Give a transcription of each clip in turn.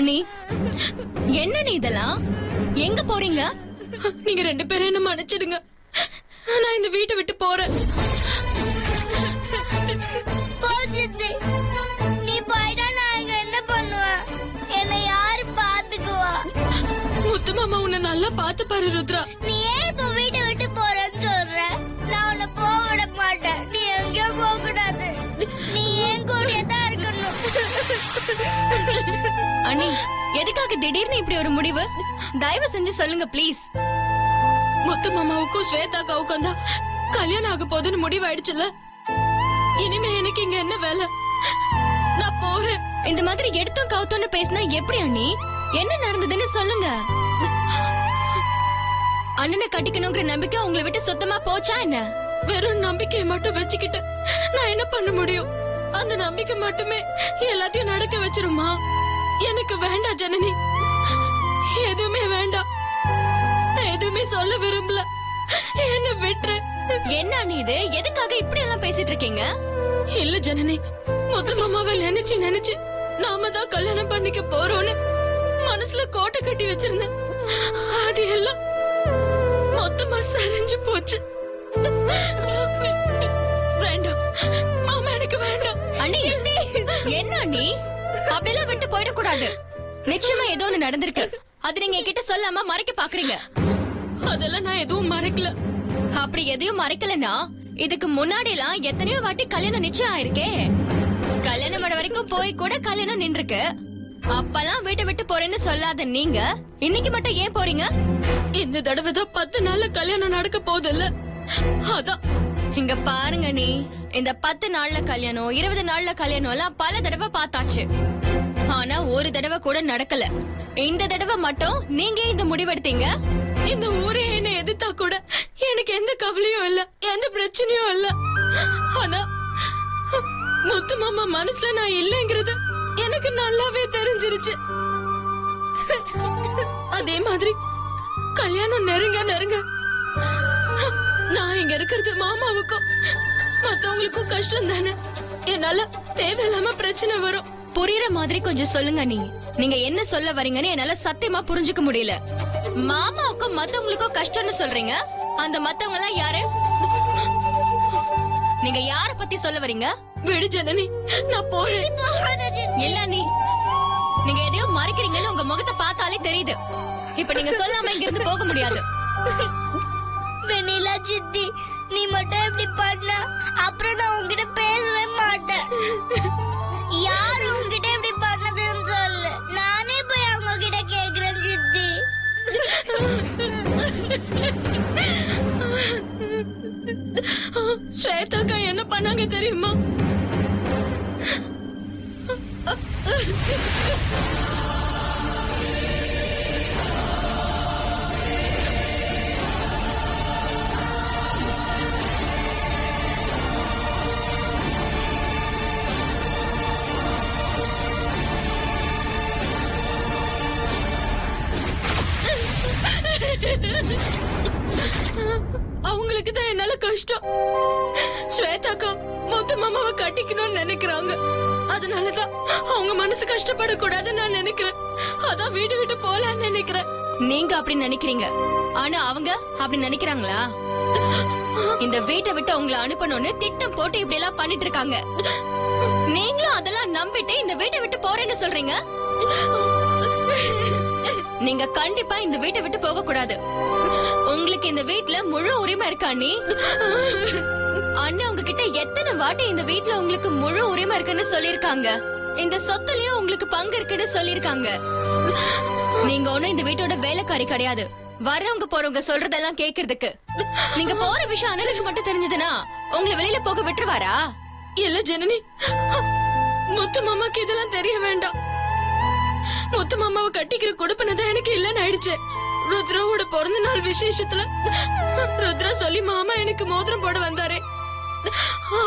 அண்ணி, என்ன நீ இதெல்லாம்? எங்க போறீங்க? நீங்க 2 பேரும் என்ன மன்னிச்சிடுங்க. நான் இந்த வீட்டை விட்டு போறேன். நீ போயிட்டா நான் இங்க என்ன பண்ணுவேன்? என்னை யாரு பாத்துக்குவா? முத்து மாமா உன்னை நல்லா பாத்து பாரு ருத்ரா. நீ ஏன் இப்ப வீட்டை விட்டு போறேன்னு சொல்ற? நான் உன்னை போக விட மாட்டேன். நீ எங்கேயோ போக கூடாது. நீ என் கூடயே தான் இருக்கணும். அண்ணி, எதுக்காக திடீர்னு இப்படி ஒரு முடிவு? தயவு செஞ்சு சொல்லுங்க ப்ளீஸ். முத்து மாமாவுக்கும் ஸ்வேதாக்காவுக்கும் தான் கல்யாணம் ஆக போதுன்னு முடிவாயிடுச்சுல. இனிமே எனக்கு இங்க என்ன வேலை? நான் போறேன். இந்த மாதிரி எடுத்தோம் கவுத்தோன்னு பேசினா எப்படி அண்ணி? என்ன நடந்ததுன்னு சொல்லுங்க. அண்ணனை கட்டிக்கணுங்கிற நம்பிக்கை உங்களை விட்டு சுத்தமா போச்சா என்ன? வெறும் நம்பிக்கையை மட்டும் வச்சுக்கிட்டு நான் என்ன பண்ண முடியும்? அந்த நம்பிக்கை மட்டுமே எல்லாத்தையும் நடக்க வச்சிருமா? எனக்கு வேண்டாம் ஜனனி, எதுவுமே வேண்டாம். நான் எதுவுமே சொல்ல விரும்பல. என்ன விட்டுரு. என்ன அண்ணி இது? எதுக்காக இப்படி எல்லாம் பேசிட்டு இருக்கீங்க? இல்ல ஜனனி, முத்து மாமாவை நினைச்சு நினைச்சு நாம தான் கல்யாணம் பண்ணிக்க போறோம்னு மனசுல கோட்டை கட்டி வச்சிருந்தேன். அது எல்லாம் மொத்தமா சரிஞ்சு போச்சு. வேண்டாம் மாமா, எனக்கு வேண்டாம். அண்ணி, என்ன அண்ணி? அப்படியெல்லாம் விட்டு போயிடக்கூடாது. நிச்சயமா ஏதோ ஒண்ணு நடந்திருக்கு. அது நீங்க என்கிட்ட சொல்லாம மறைக்க பாக்குறீங்க. அதெல்லாம் நான் எதுவும் மறைக்கல. அப்படி எதையும் மறைக்கலனா இதுக்கு முன்னாடி எல்லாம் எத்தனையோ வாட்டி கல்யாணம் நிச்சயம் ஆயிருக்கே. கல்யாணம் ஆன வரைக்கும் போய் கூட கல்யாணம் நின்றுருக்கு. அப்பெல்லாம் வீட்டை விட்டு போறேன்னு சொல்லாத நீங்க இன்னைக்கு மட்டும் ஏன் போறீங்க? இந்த தடவை தான் 10 நாள்ல கல்யாணம் நடக்க போதில்ல, அதான். இங்க பாருங்க நீ, இந்த 10 நாள்ல கல்யாணம் 20 நாள்ல கல்யாணம் எல்லாம் பல தடவை பார்த்தாச்சு. ஆனா ஒரு தடவை கூட நடக்கல. இந்த தடவை மட்டும் நீங்க இந்த முடிவெடுத்தீங்க. இந்த ஊரே என்ன எதிர்த்தா கூட எனக்கு எந்த கவலையும் இல்ல, எந்த பிரச்சனையும் இல்ல. ஆனா முத்து மாமா மனசுல நான் இல்லைங்கிறது எனக்கு நல்லாவே தெரிஞ்சிருச்சு. அதே மாதிரி கல்யாணம் நெருங்க நெருங்க நான் இங்க இருக்கிறது மாமாவுக்கும் மத்தவங்களுக்கும் கஷ்டம் தானே. என்னால தேவையில்லாம பிரச்சனை வரும். புரியுற மாதிரி கொஞ்சம் சொல்லுங்க நீ. நீங்க என்ன சொல்ல வரீங்கன்னு என்னால சத்தியமா புரிஞ்சுக்க முடியல. மாமாவுக்கும் மத்தவங்களுக்கும் கஷ்டம்னு சொல்றீங்க. அந்த மத்தவங்க எல்லாம் யாரு? நீங்க யார பத்தி சொல்ல வரீங்க? விடு ஜனனி, நான் போறேன். இல்ல நீங்க எதையோ மறைக்கிறீங்கன்னு உங்க முகத்தை பார்த்தாலே தெரியுது. இப்ப நீங்க சொல்லாம இங்க இருந்து போக முடியாது. வெண்ணிலா சித்தி, நீ மட்டும் இப்படி பண்ண அப்புறம் நான் உன்கிட்ட பேசவே மாட்டேன். யாரு உன்கிட்ட இப்படி பண்ணதுன்னு சொல்லு. நானே போய் அவங்க கிட்ட கேக்குறேன் சித்தி. ஸ்வேதாக்கா என்ன பண்ணாங்க தெரியுமா? அவங்களுக்கு தான் என்னால கஷ்டம். ஸ்வேதாக்கா முத்து மாமாவை கட்டிக்கணும்னு நினைக்கிறாங்க. அதனாலதான் அவங்க மனசு கஷ்டப்படக்கூடாதுன்னு நான் நினைக்கிறேன். அதான் வீடு விட்டு போலான்னு நினைக்கிறேன். நீங்க அப்படி நினைக்கிறீங்க, ஆனா அவங்க அப்படி நினைக்கிறாங்களா? இந்த வீட்டை விட்டு உங்களை அனுப்பணும்னு திட்டம் போட்டு இப்படி எல்லாம் பண்ணிட்டு இருக்காங்க. நீங்களும் அதெல்லாம் நம்பிட்டு இந்த வீட்டை விட்டு போறேன்னு சொல்றீங்க. நீங்க கண்டிப்பா இந்த வீட்டை விட்டு போக கூடாது. உங்களுக்கு இந்த வீட்ல முழு உரிமை இருக்கா? நீ அண்ணன் உங்ககிட்ட எத்தனை வாட்டி இந்த வீட்ல உங்களுக்கு முழு உரிமை இருக்குன்னு சொல்லிருக்காங்க. இந்த சொத்துலயும் உங்களுக்கு பங்கு இருக்குன்னு சொல்லிருக்காங்க. நீங்க ஒண்ணும் இந்த வீட்டோட வேலைக்காரி கிடையாது. வரவங்க போறவங்க சொல்றதெல்லாம் கேக்குறதுக்கு. நீங்க போற விஷயம் அண்ணனுக்கு மட்டும் தெரிஞ்சதுன்னா உங்களை வெளியில போக விட்டுருவாரா? இல்ல ஜனனி, முத்து மாமாக்கு இதெல்லாம் தெரிய வேண்டாம். முத்து மாமாவை கட்டிக்கிற கொடுப்பனதான் எனக்கு இல்லன்னு ஆயிடுச்சு. ருத்ராவோட பிறந்த நாள் விசேஷத்துல ருத்ரா சொல்லி மாமா எனக்கு மோதிரம் போட வந்தாரே,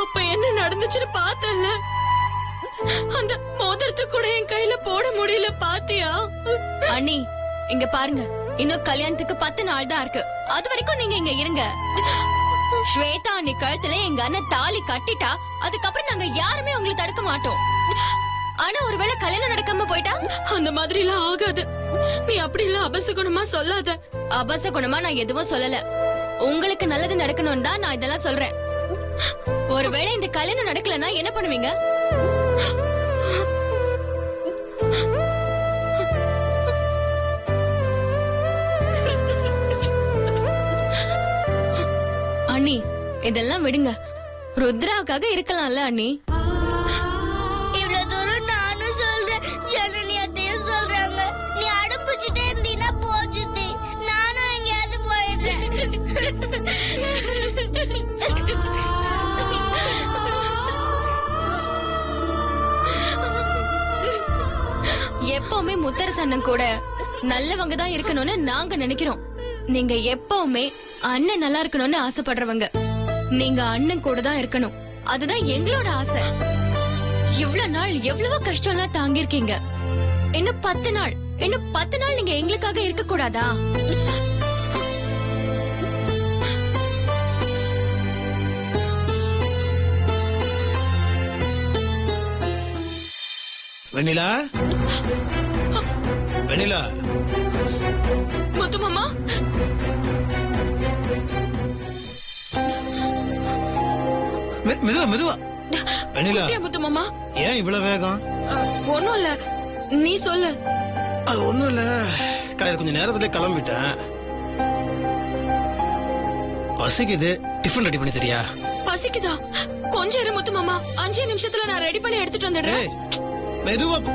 அப்ப என்ன நடந்துச்சுன்னு பார்த்தல. அந்த மோதிரத்தை கூட என் கையில போட முடியல, பாத்தியா? அண்ணி, இங்க பாருங்க, இன்னும் கல்யாணத்துக்கு 10 நாள் தான் இருக்கு. அது வரைக்கும் நீங்க இங்க இருங்க. ஸ்வேதா அண்ணி கழுத்துல எங்க அண்ணன் தாலி கட்டிட்டா அதுக்கப்புறம் நாங்க யாருமே உங்களை தடுக்க மாட்டோம். ஆனா ஒருவேளை கல்யாணம் நடக்காம போயிட்டா? அந்த மாதிரி எல்லாம் ஆகாது. நீ அப்படி எல்லாம் அபசகுணமா சொல்லாத. அபசகுணமா நான் எதுவும் சொல்லல. உங்களுக்கு நல்லது நடக்கணும் தான் நான் இதெல்லாம் சொல்றேன். ஒருவேளை இந்த கல்யாணம் நடக்கலன்னா என்ன பண்ணுவீங்க? அண்ணி இதெல்லாம் விடுங்க. ருத்ராவுக்காக இருக்கலாம்ல அண்ணி. இவ்வளவு தூரம் நானும் சொல்றேன், ஜனனி அத்தையும் சொல்றாங்க. நீ அடம்பிச்சுட்டே இருந்தீன்னா போச்சுது. நானும் எங்கேயாவது போயிடுறேன். எப்பவுமே முத்தரசண்ணன் கூட நல்லவங்க தான் இருக்கணும்னு நாங்க நினைக்கிறோம். நீங்க எப்பவுமே அண்ணன் நல்லா இருக்கணும்னு ஆசைப்படுறவங்க. நீங்க அண்ணன் கூட தான் இருக்கணும், அதுதான் எங்களோட ஆசை. இவ்வளவு நாள் எவ்வளவு கஷ்டம்லாம் தாங்கிருக்கீங்க. இன்னும் 10 நாள் நீங்க எங்களுக்காக இருக்க கூடாதா? வெண்ணிலா, வெண்ணிலா, முத்து மாமா, மெதுவா மெதுவா. வெண்ணிலா, குட்டியா முத்து மாமா. ஏன் இவ்வளவு வேகம்? ஒண்ணும் இல்ல, நீ சொல்லு. அது ஒண்ணும் இல்ல, காலையில கொஞ்சம் நேரத்துல கிளம்பிட்டேன். பசிக்குது, டிஃபன் ரெடி பண்ணி தெரியா? பசிக்குதா? கொஞ்சம் இரு முத்து மாமா, 5 நிமிஷத்துல நான் ரெடி பண்ணி எடுத்துட்டு வந்துடுறேன். ஏய், மெதுவா போ.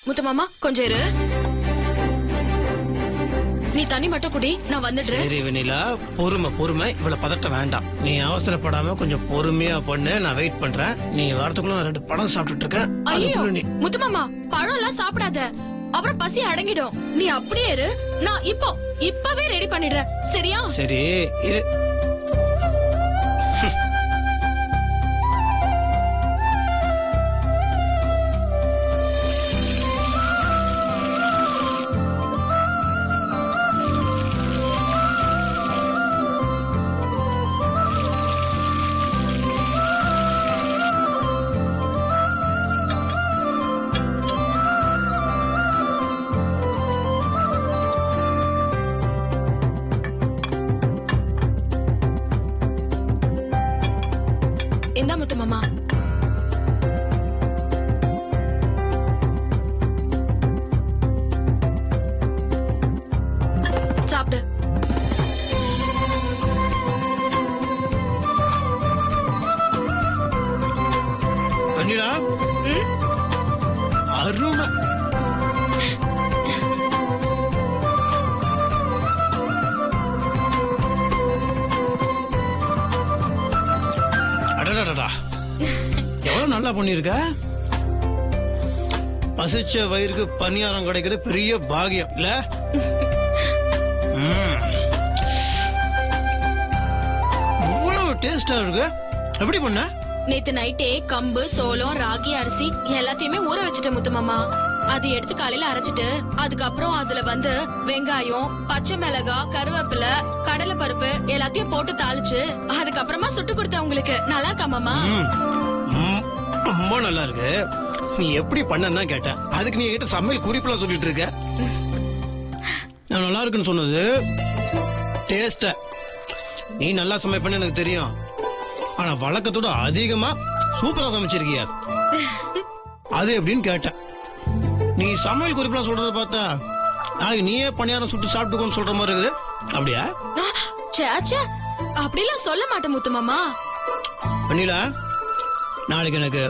முத்து மாமா கொஞ்சம் இரு, நீ தண்ணி மட்டும் குடி, நான் வந்துடுறேன். சரி வெண்ணிலா, பொறுமை பொறுமை, இவ்வளவு பதட்டம் வேண்டாம். நீ அவசரப்படாம கொஞ்சம் பொறுமையா பண்ணு, நான் வெயிட் பண்றேன். நீ வரதுக்குள்ள நான் 2 பழம் சாப்பிட்டுட்டு இருக்கேன். ஐயோ அதுக்குள்ள நீ முத்து மாமா, பழம் எல்லாம் சாப்பிடாத, அப்புறம் பசி அடங்கிடும். நீ அப்படியே இரு, நான் இப்பவே ரெடி பண்ணிடுறேன், சரியா? சரி இரு. இந்தா முத்து மாமா. சாப்பிடு. வெண்ணிலா, அருமை. அடடடடா, எவ்வளவு நல்லா பண்ணிருக்க. பசிச்ச வயிறுக்கு பணியாரம் கிடைக்கிறது பெரிய பாகியம் இல்ல? இவ்வளவு டேஸ்டா இருக்கு. எப்படி பண்ண? நேத்து நைட்டே கம்பு, சோளம், ராகி, அரிசி எல்லாத்தையுமே ஊற வச்சுட்டேன் முத்து மாமா. அது எடுத்து காலையில அரைச்சிட்டு, அதுக்கப்புறம் அதுல வந்து வெங்காயம், பச்சை மிளகாய், கருவேப்பிலை, கடலை பருப்பு எல்லாத்தையும் போட்டு தாளிச்சு அதுக்கப்புறமா சுட்டு கொடுத்தேன் உங்களுக்கு. நல்லா இருக்கா மாமா? ரொம்ப நல்லா இருக்கு. நீ எப்படி பண்ணதான் கேட்டேன், அதுக்கு நீ கிட்ட சமையல் குறிப்பெல்லாம் சொல்லிட்டு இருக்க. நான் நல்லா இருக்குன்னு சொன்னது டேஸ்ட. நீ நல்லா சமைப்பேன்னு எனக்கு தெரியும், ஆனா வழக்கத்தோட அதிகமா சூப்பரா சமைச்சிருக்கிய. அது எப்படின்னு கேட்டேன். நீ சமையல் குறிப்பெல்லாம் சொல்றத பார்த்தா நாளைக்கு நீயே பணியாரம் சுட்டு சாப்பிட்டுக்கோன்னு சொல்ற மாதிரி இருக்குது. அப்படியா? சேச்சே, அப்படிலாம் சொல்ல மாட்டேன் முத்து மாமா. வெண்ணிலா, நாளைக்கு எனக்கு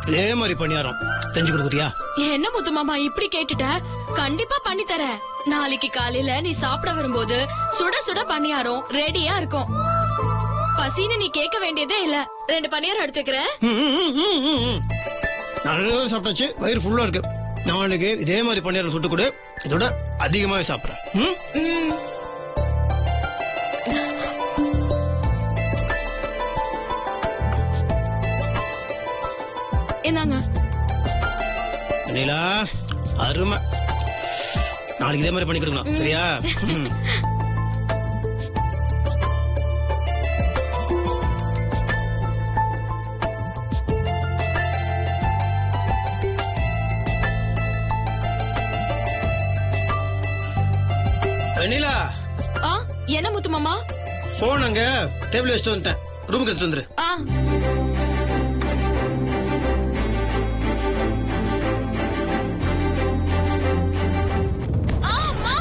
இதே மாதிரி பணியாரம் செஞ்சு கொடுக்குறியா? என்ன முத்து மாமா இப்படி கேட்டுட்ட? கண்டிப்பா பண்ணி தரேன். நாளைக்கு காலையில நீ சாப்பிட வரும்போது சுட சுட பணியாரம் ரெடியா இருக்கும். பசின்னு நீ கேட்க வேண்டியதே இல்ல. 2 பணியாரம் எடுத்துக்கிறேன். நல்லா சாப்பிட்டாச்சு, வயிறு ஃபுல்லா இருக்கு. நாளைக்கு இதே மாதிரி பணியாரம் சுட்டு கொடு, இதோட அதிகமாவே சாப்பிடுறேன். என்னங்க வெண்ணிலா அருமை. நாளைக்கு இதே மாதிரி பண்ணி கொடுக்கணும் சரியா? ம். வெண்ணிலா ஆ என்ன முத்து மாமா போன் அங்க டேபிள் வச்சுட்டு வந்துட்டேன். ரூமுக்கு எடுத்துட்டு வந்துரு. ஆ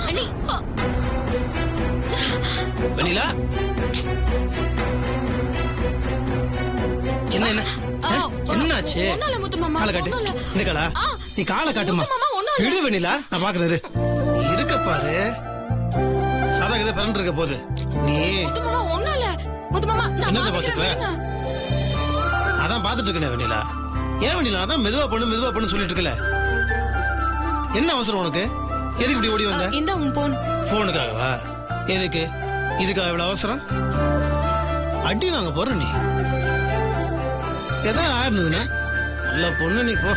அண்ணி வெண்ணிலா என்ன என்ன என்னாச்சு? ஒண்ணும் இல்ல முத்து மாமா காலை காட்டு. ஒண்ணும் இல்ல. இந்த காலா நீ காலை காட்டுமா? முத்து மாமா ஒண்ணும் இல்ல. விடு வெண்ணிலா, நான் பாக்குறாரு இருக்க பாரு. சாதா கதை பிறந்து இருக்க போது நீ முத்து மாமா ஒண்ணும் இல்ல. முத்து மாமா நான் என்னத்த பாத்துக்கிறேன், பாத்துப்ப? விடுங்க. அதான் பாத்துட்டு இருக்கேன் வெண்ணிலா. ஏன் வெண்ணிலா? அதான் மெதுவா பண்ணு சொல்லிட்டு இருக்கல. என்ன அவசரம் உனக்கு? எதுக்கு இப்படி ஓடி வந்த? இந்த உன் போன் போனுக்காகவா? எதுக்கு? இதுக்காக இவ்வளவு அவசரம்? அடி வாங்க போற நீ. எதாவது ஆயிருந்ததுன்னா நல்ல பொண்ணு நீ போ.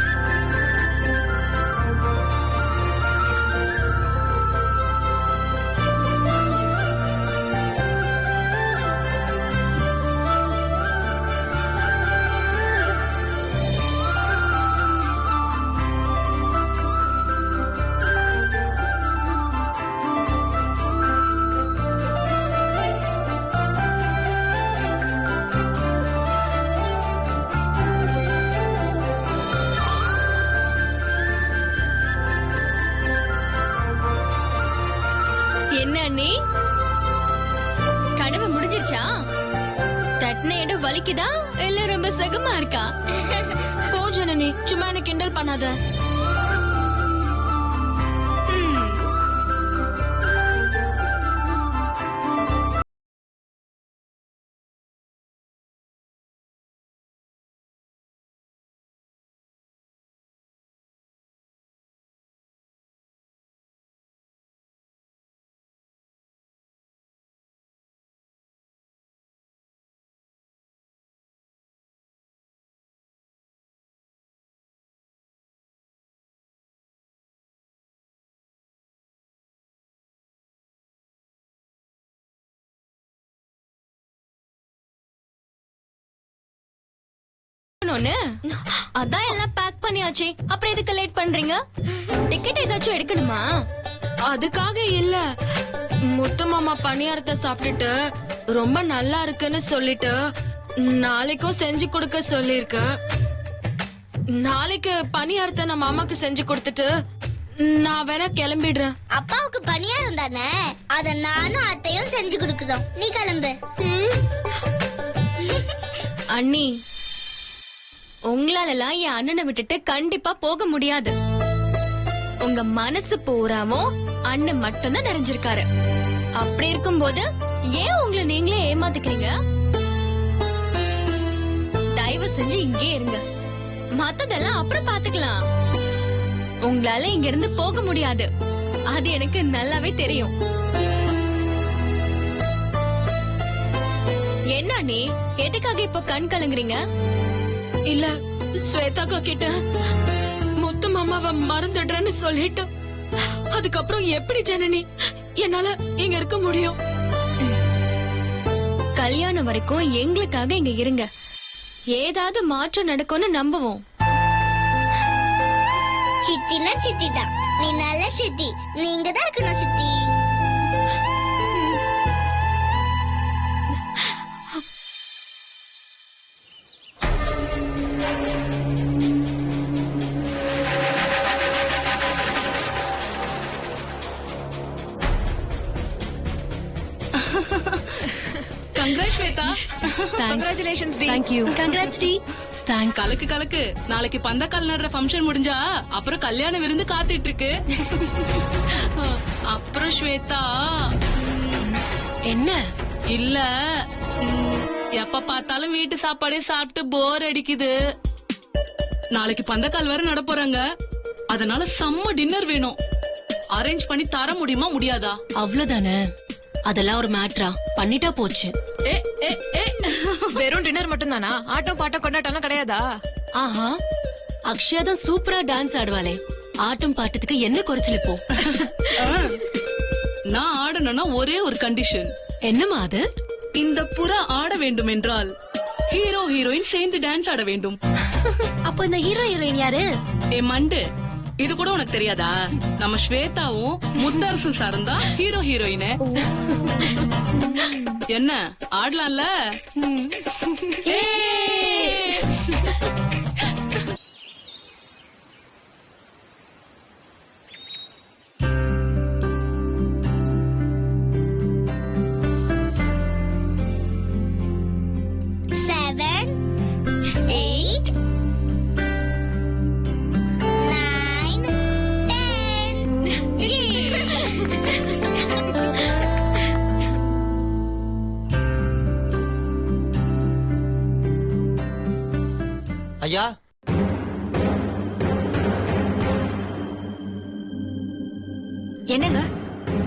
என்ன அண்ணி கனவு முடிஞ்சிருச்சா? தட்டின இடம் வலிக்குதா இல்ல ரொம்ப சுகமா இருக்கா? போ ஜனனி, சும்மா என்ன கிண்டல் பண்ணாத. ம். ஒண்ணு. அதான் எல்லாம் பேக் பண்ணியாச்சு. அப்புறம் எதுக்கு லேட் பண்றீங்க? டிக்கெட் ஏதாச்சும் எடுக்கணுமா? அதுக்காக இல்ல, முத்து மாமா பணியாரத்தை சாப்பிட்டுட்டு ரொம்ப நல்லா இருக்குன்னு சொல்லிட்டு நாளைக்கும் செஞ்சு கொடுக்க சொல்லிருக்கு. நாளைக்கு பணியாரத்தை நான் மாமாக்கு செஞ்சு கொடுத்துட்டு நான் வேணா கிளம்பிடுறேன். அப்பாவுக்கு பணியாரம் தானே, அத நானும் அத்தையும் செஞ்சு கொடுக்குறோம். நீ கிளம்பு. அண்ணி உங்களாலலாம் என் அண்ணனை விட்டுட்டு கண்டிப்பா போக முடியாது. உங்க மனசு பூராவும் அண்ணன் மட்டும்தான் நிறைஞ்சிருக்காரு. அப்படி இருக்கும்போது ஏன் உங்களை நீங்களே ஏமாத்திக்கிறீங்க? தயவு செஞ்சு இங்கே இருங்க. மத்ததெல்லாம் அப்புறம் பாத்துக்கலாம். உங்களால இங்க இருந்து போக முடியாது, அது எனக்கு நல்லாவே தெரியும். என்ன நீ எதுக்காக இப்ப கண் கலங்குறீங்க? இல்ல, ஸ்வேதாக்கா கிட்ட முத்து மாமாவை மறந்துடுறேன்னு சொல்லிட்டு அதுக்கப்புறம் எப்படி ஜனனி என்னால இங்க இருக்க முடியும்? கல்யாணம் வரைக்கும் எங்களுக்காக இங்க இருங்க. ஏதாவது மாற்றம் நடக்கும்னு நம்புவோம். சித்தினா சித்தி தான். நீ நல்ல சித்தி. நீ இங்கதான் இருக்கணும் சித்தி. கங்க்ராட்ஸ் ஸ்வேதா. கங்க்ராச்சுலேஷன்ஸ் டி. Thank you. கங்க்ராட்ஸ் டி. தேங்க்ஸ். கலக்கு கலக்கு. நாளைக்கு பந்தக்கால் நடுற ஃபங்க்ஷன் முடிஞ்சா அப்புறம் கல்யாண விருந்து காத்துட்டு இருக்கு. அப்புறம் ஸ்வேதா, என்ன? இல்ல எப்ப பார்த்தாலும் வீட்டு சாப்பாடே சாப்பிட்டு போர் அடிக்குது. நாளைக்கு பந்தக்கால் வேற நட போறாங்க. அதனால செம்ம டின்னர் வேணும். அரேஞ்ச் பண்ணி தர முடியுமா முடியாதா? அவ்வளவுதானே, அதெல்லாம் ஒரு மேட்ரா? பண்ணிட்டா போச்சு. ஏ ஏ ஏ வெறும் டின்னர் மட்டும் தானா? ஆட்டம் பாட்டம் கொண்டாட்டம் கிடையாதா? ஆஹா, அக்ஷயா தான் சூப்பரா டான்ஸ் ஆடுவாளே, ஆட்டம் பாட்டத்துக்கு என்ன குறைச்சல் இப்போ? நான் ஆடணும்னா ஒரே ஒரு கண்டிஷன். என்னமா அது? இந்த புறா ஆட வேண்டும் என்றால் ஹீரோ ஹீரோயின் சேர்ந்து டான்ஸ் ஆட வேண்டும். அப்போ இந்த ஹீரோ ஹீரோயின் யாரு? ஏ மண்டு, இது கூட உனக்கு தெரியாதா? நம்ம ஸ்வேதாவும் முத்தரசன் சாரும் தான் ஹீரோ ஹீரோயின். என்ன ஆடலாம்ல? ஐயா, என்னங்க?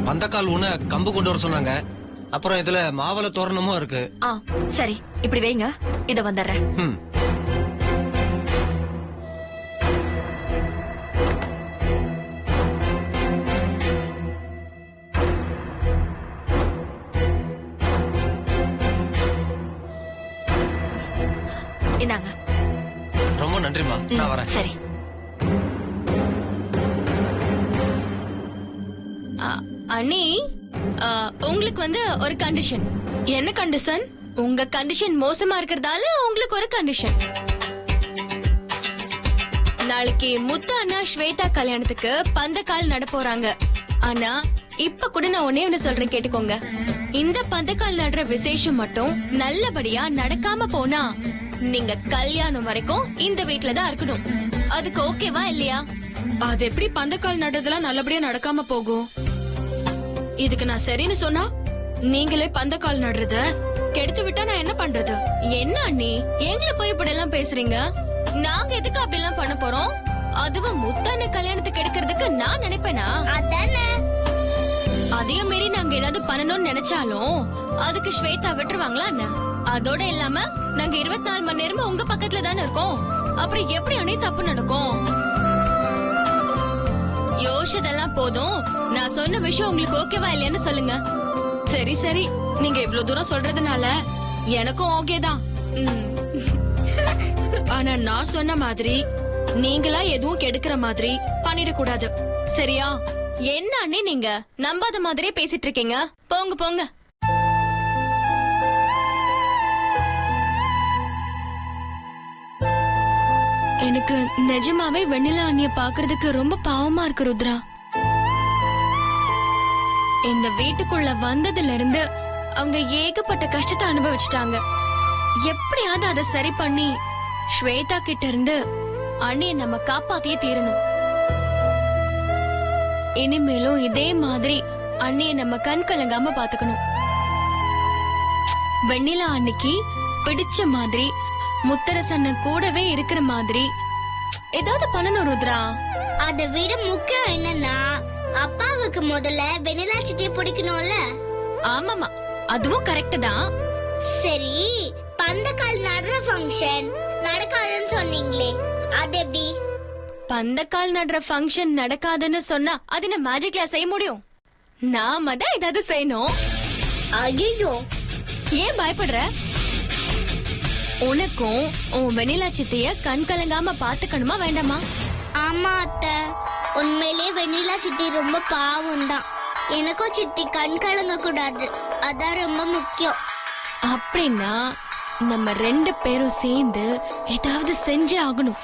பந்தக்கால் உன கம்பு கொண்டு வர சொன்னாங்க. அப்புறம் இதுல மாவள தோரணமும் இருக்கு. சரி, இப்படி வைங்க, இத வந்துடுறேன். ம். இந்தாங்க. ரொம்ப நன்றிமா, நான் வரேன். சரி. அண்ணி, உங்களுக்கு வந்து ஒரு கண்டிஷன். என்ன கண்டிஷன்? உங்க கண்டிஷன் மோசமா இருக்கிறதால உங்களுக்கு ஒரு கண்டிஷன். நாளைக்கு முத்து அண்ணா ஸ்வேதா கல்யாணத்துக்கு பந்தக்கால் நட போறாங்க. ஆனா இப்ப கூட நான் ஒண்ணே சொல்றேன், கேட்டுக்கோங்க. இந்த பந்தக்கால் நடுற விசேஷம் மட்டும் நல்லபடியா நடக்காம போனா நீங்க கல்யாணம் வரைக்கும் இந்த வீட்ல தான் இருக்கணும். அதுக்கு ஓகேவா இல்லையா? அது எப்படி பந்தக்கால் நடுறதெல்லாம் நல்லபடியா நடக்காம போகும்? இதுக்கு நான் சரின்னு சொன்னா நீங்களே பந்தக்கால் நடுறத கெடுத்து விட்டா நான் என்ன பண்றது? என்ன அண்ணி, எங்களை போய் இப்படி எல்லாம் பேசுறீங்க? நாங்க எதுக்கு அப்படி எல்லாம் பண்ண போறோம்? அதுவும் முத்தான கல்யாணத்துக்கு எடுக்கிறதுக்கு நான் நினைப்பேனா? அதானே. அதையும் மீறி நாங்க ஏதாவது பண்ணணும்னு நினைச்சாலும் அதுக்கு ஸ்வேதா விட்டுருவாங்களா என்ன? அதோட இல்லாம நாங்க 24 மணி நேரமும் உங்க பக்கத்துல தானே இருக்கோம். அப்புறம் எப்படி அண்ணி தப்பு நடக்கும்? யோசிச்சதெல்லாம் போதும். நான் சொன்ன விஷயம் உங்களுக்கு ஓகேவா இல்லையான்னு சொல்லுங்க. சரி சரி, நீங்க இவ்ளோ தூரம் சொல்றதுனால எனக்கும் ஓகே தான். ஆனா நான் சொன்ன மாதிரி நீங்களா எதுவும் கெடுக்கிற மாதிரி பண்ணிடக்கூடாது, சரியா? என்ன அண்ணி நீங்க நம்பாத மாதிரியே பேசிட்டு இருக்கீங்க. போங்க போங்க. எனக்கு நிஜமாவே வெண்ணிலா அண்ணிய பாக்குறதுக்கு ரொம்ப பாவமா இருக்கு ருத்ரா. இந்த வீட்டுக்குள்ள வந்ததுல இருந்து அவங்க ஏகப்பட்ட கஷ்டத்தை அனுபவிச்சுட்டாங்க. எப்படியாவது அதை சரி பண்ணி ஸ்வேதா கிட்ட இருந்து அண்ணிய நம்ம காப்பாத்தியே தீரணும். இனிமேலும் இதே மாதிரி அண்ணிய நம்ம கண் கலங்காம பாத்துக்கணும். வெண்ணிலா அன்னைக்கு பிடிச்ச மாதிரி முத்தரசண்ண கூடவே இருக்கிற மாதிரி ஏதாவது பண்ணணும் ருத்ரா. அதை விட முக்கியம் என்னன்னா அப்பாவுக்கு முதல்ல வெண்ணிலா சித்தியை பிடிக்கணும்ல. ஆமாமா, அதுவும் கரெக்ட் தான். சரி, பந்தக்கால் நடுற ஃபங்க்ஷன் நடக்காதுன்னு சொன்னீங்களே, அது எப்படி? பந்தக்கால் நடுற ஃபங்க்ஷன் நடக்காதுன்னு சொன்னா அது என்ன மேஜிக்ல செய்ய முடியும்? நாம தான் ஏதாவது செய்யணும். ஐயோ, ஏன் பயப்படுற? உனக்கும் உன் வெண்ணிலா சித்திய கண் கலங்காம பாத்துக்கணுமா வேண்டாமா? ஆமா அத்தை, உண்மையிலே வெண்ணிலா சித்தி ரொம்ப பாவம் தான். எனக்கும் சித்தி கண் கலங்க கூடாது, அதான் ரொம்ப முக்கியம். அப்படின்னா நம்ம 2 பேரும் சேர்ந்து ஏதாவது செஞ்சே ஆகணும்.